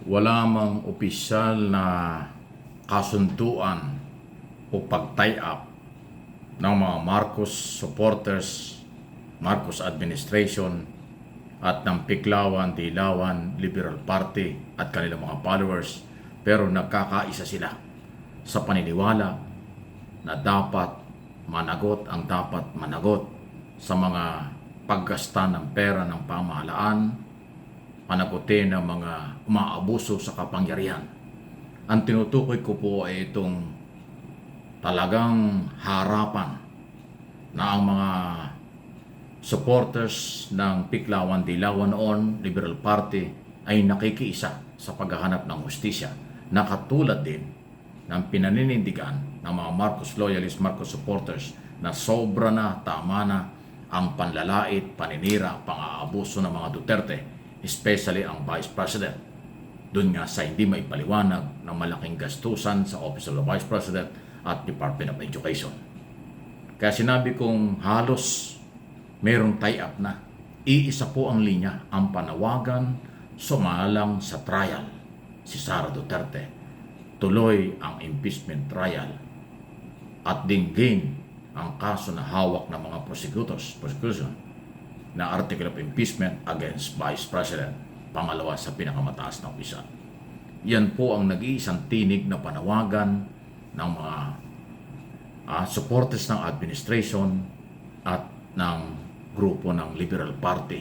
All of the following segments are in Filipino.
wala mang opisyal na kasunduan o pag-tie up ng mga Marcos supporters, Marcos administration at ng Piklawan, Dilawan, Liberal Party at kanilang mga followers, pero nagkakaisa sila sa paniniwala na dapat managot ang dapat managot sa mga paggasta ng pera ng pamahalaan, panagutin ng mga umaabuso sa kapangyarihan. Ang tinutukoy ko po ay itong talagang harapan na ang mga supporters ng Piklawan, Dilawan noon, Liberal Party, ay nakikiisa sa paghahanap ng hustisya na katulad din ng pinaninindigan ng mga Marcos loyalists, Marcos supporters na sobra na, tama na ang panlalait, paninira, pang-aabuso ng mga Duterte, especially ang Vice President. Doon nga sa hindi maipaliwanag ng malaking gastusan sa Office of the Vice President at Department of Education. Kaya sinabi kong halos mayroong tie-up na. Iisa po ang linya, ang panawagan sumalang sa trial si Sara Duterte. Tuloy ang impeachment trial at dinggin ang kaso na hawak ng mga prosecution na article of impeachment against Vice President, pangalawa sa pinakamataas na opisyal. Yan po ang nag-iisang tinig na panawagan ng mga supporters ng administration at ng grupo ng Liberal Party,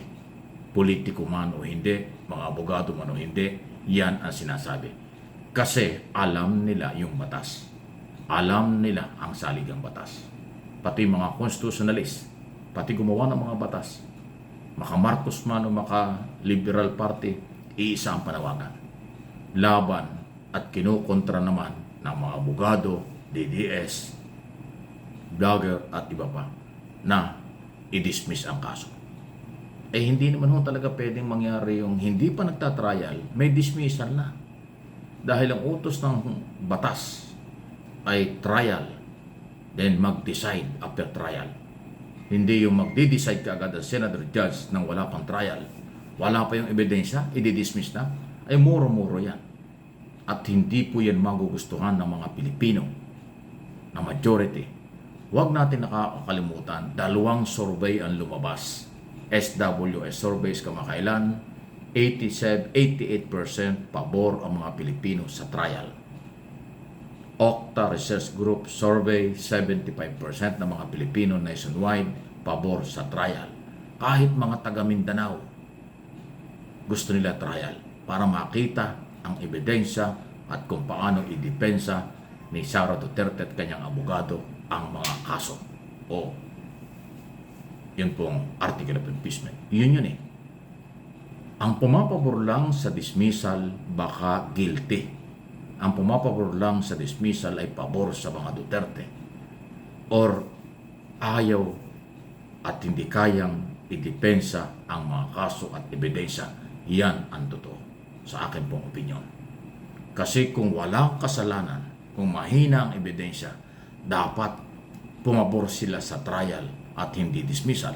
politiko man o hindi, mga abogado man o hindi, yan ang sinasabi. Kasi alam nila yung batas. Alam nila ang saligang batas. Pati mga constitutionalist, pati gumawa ng mga batas, maka Marcos man o maka Liberal Party, iisa ang panawagan. Laban at kinukontra naman ng mga abogado, DDS, blogger at iba pa na i-dismiss ang kaso. Eh hindi naman ho talaga pwedeng mangyari yung hindi pa nagtatrial, may dismissal na. Dahil ang utos ng batas ay trial, then mag-decide after trial. Hindi yung magdi-decide ka agad ang senator judge nang wala pang trial. Wala pa yung ebidensya, i-dismiss na. Ay muro-muro yan. At hindi po yan magugustuhan ng mga Pilipino na majority. Huwag natin nakakalimutan, 2 survey ang lumabas. SWS surveys kamakailan, 88% pabor ang mga Pilipino sa trial. Okta Research Group survey, 75% ng mga Pilipino nationwide pabor sa trial. Kahit mga taga Mindanao, gusto nila trial para makita ang ebidensya at kung paano idepensa ni Sara Duterte at kanyang abogado ang mga kaso o yun pong article of impeachment. Yun eh. Ang pumapabor lang sa dismissal baka guilty. Ang pumapabor lang sa dismissal ay pabor sa mga Duterte or ayaw at hindi kayang idepensa ang mga kaso at ebidensya. Yan ang totoo sa akin pong opinyon. Kasi kung walang kasalanan, kung mahina ang ebidensya, dapat pumabor sila sa trial at hindi dismissal.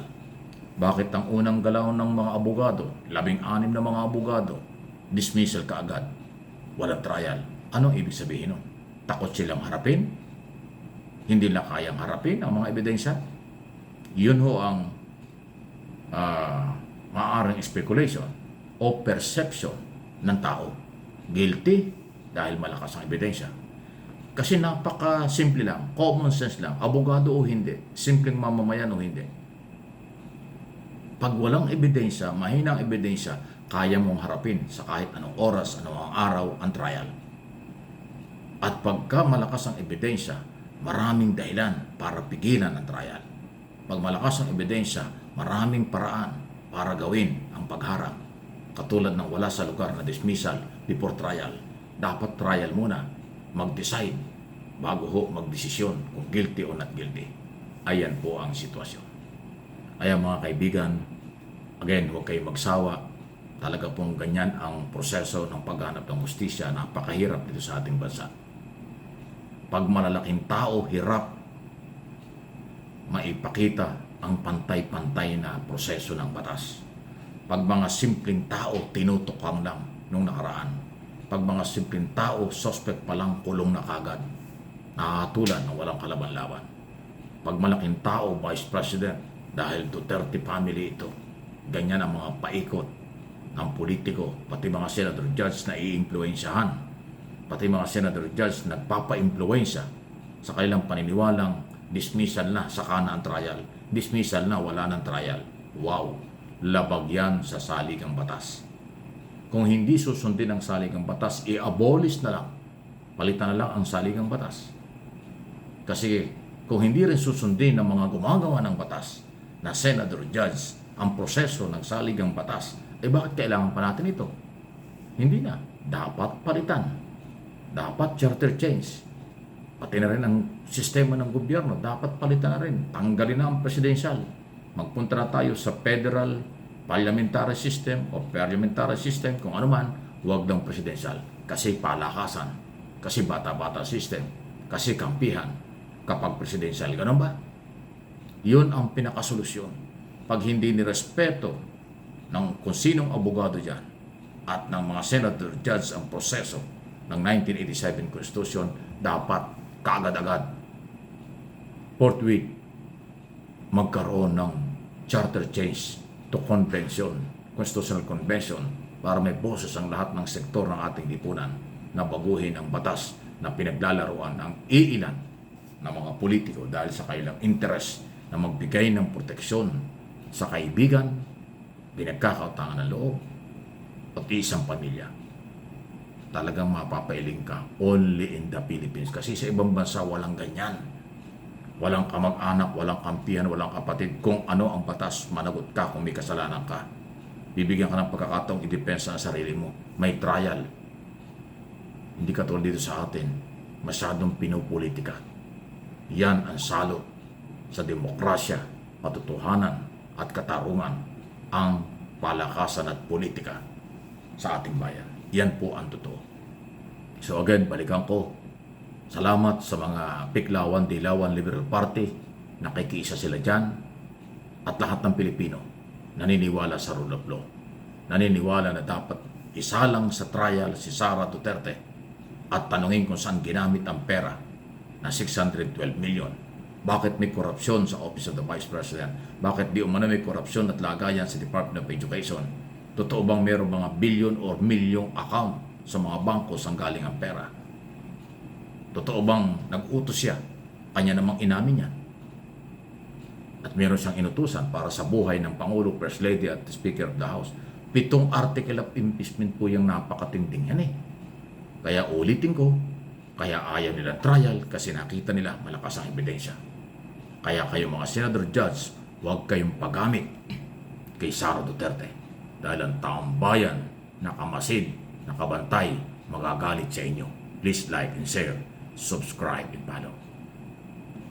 Bakit ang unang galaw ng mga abogado, 16 na mga abogado, dismissal kaagad, walang trial? Anong ibig sabihin nun? Takot silang harapin? Hindi na kayang harapin ang mga ebidensya? Yun ho ang maaaring speculation o perception ng tao. Guilty dahil malakas ang ebidensya. Kasi napaka-simple lang, common sense lang, abogado o hindi, simpleng mamamayan o hindi. Pag walang ebidensya, mahinang ebidensya, kaya mong harapin sa kahit anong oras, anong araw, ang trial. At pagka malakas ang ebidensya, maraming dahilan para pigilan ang trial. Pag malakas ang ebidensya, maraming paraan para gawin ang pagharap. Katulad ng wala sa lugar na dismissal before trial. Dapat trial muna, mag-decide bago ho magdesisyon kung guilty o not guilty. Ayan po ang sitwasyon. Ayan mga kaibigan, again, huwag kayong magsawa. Talaga pong ganyan ang proseso ng paghanap ng hustisya. Napakahirap dito sa ating bansa. Pag malalaking tao, hirap maipakita ang pantay-pantay na proseso ng batas. Pag mga simpleng tao, tinutukwang lang nung nakaraan. Pag mga simpleng tao, suspect pa lang, kulong na kagad. Nakahatulan na walang kalaban-laban. Pag malaking tao, Vice President, dahil Duterte family ito, ganyan ang mga paikot ng politiko, pati mga Senator Judge na iimpluwensyahan, pati mga Senator Judge nagpapa-impluwensya sa kanilang paniniwalang dismissal na, saka na ang trial. Dismissal na, wala ng trial. Wow! Labag yan sa saligang batas. Kung hindi susundin ang saligang batas, i-abolish na lang. Palitan na lang ang saligang batas. Kasi kung hindi rin susundin ng mga gumagawa ng batas na Senator Judge ang proseso ng saligang batas, bakit kailangan pa natin ito? Hindi na. Dapat palitan. Dapat charter change. Pati na rin ang sistema ng gobyerno, dapat palitan na rin. Tanggalin na ang presidential. Magpunta na tayo sa federal parliamentary system o parliamentary system, kung ano man, huwag ng presidential. Kasi palakasan, kasi bata-bata system, kasi kampihan kapag presidential. Ganun ba? Yun ang pinakasolusyon. Pag hindi nirespeto ng kung sinong abogado dyan at ng mga senator judge ang proseso ng 1987 Constitution, dapat kaagad-agad forthwith magkaroon ng charter change to convention, constitutional convention, para may boses ang lahat ng sektor ng ating lipunan na baguhin ang batas na pinaglalaruan ng iilan na mga politiko dahil sa kanilang interest na magbigay ng proteksyon sa kaibigan, pinagkakautangan ng loob, pati isang pamilya. Talagang mapapailing ka only in the Philippines. Kasi sa ibang bansa walang ganyan. Walang kamag-anak, walang kampihan, walang kapatid. Kung ano ang batas, managot ka kung may kasalanan ka. Bibigyan ka ng pagkakataong idepensa ang sarili mo. May trial. Hindi katulad dito sa atin, masyadong pinupolitika. Yan ang salot sa demokrasya, patutuhanan at katarungan, ang palakasan at politika sa ating bayan. Yan po ang totoo. So again, balikan ko. Salamat sa mga Piklawan, Dilawan, Liberal Party. Nakikiisa sila dyan. At lahat ng Pilipino naniniwala sa rule of law. Naniniwala na dapat isalang sa trial si Sara Duterte at tanungin kung saan ginamit ang pera na 612 million. Bakit may korupsyon sa Office of the Vice President? Bakit di umano may korupsyon at lagayan sa Department of Education? Totoo bang mayroong mga billion or milyong account sa mga bangko saan galing ang pera? Totoo bang nag-utos siya? Kanya namang inamin niya. At meron siyang inutusan para sa buhay ng Pangulo, First Lady at Speaker of the House. 7 article of impeachment po yung napakatinding yan eh. Kaya ulitin ko, kaya ayaw nila trial kasi nakita nila malakas ang ebidensya. Kaya kayo mga Senator Judge, huwag kayong paggamit kay Sara Duterte. Dahil ang taong bayan, nakamasid, nakabantay, magagalit sa inyo. Please like and share, subscribe and follow.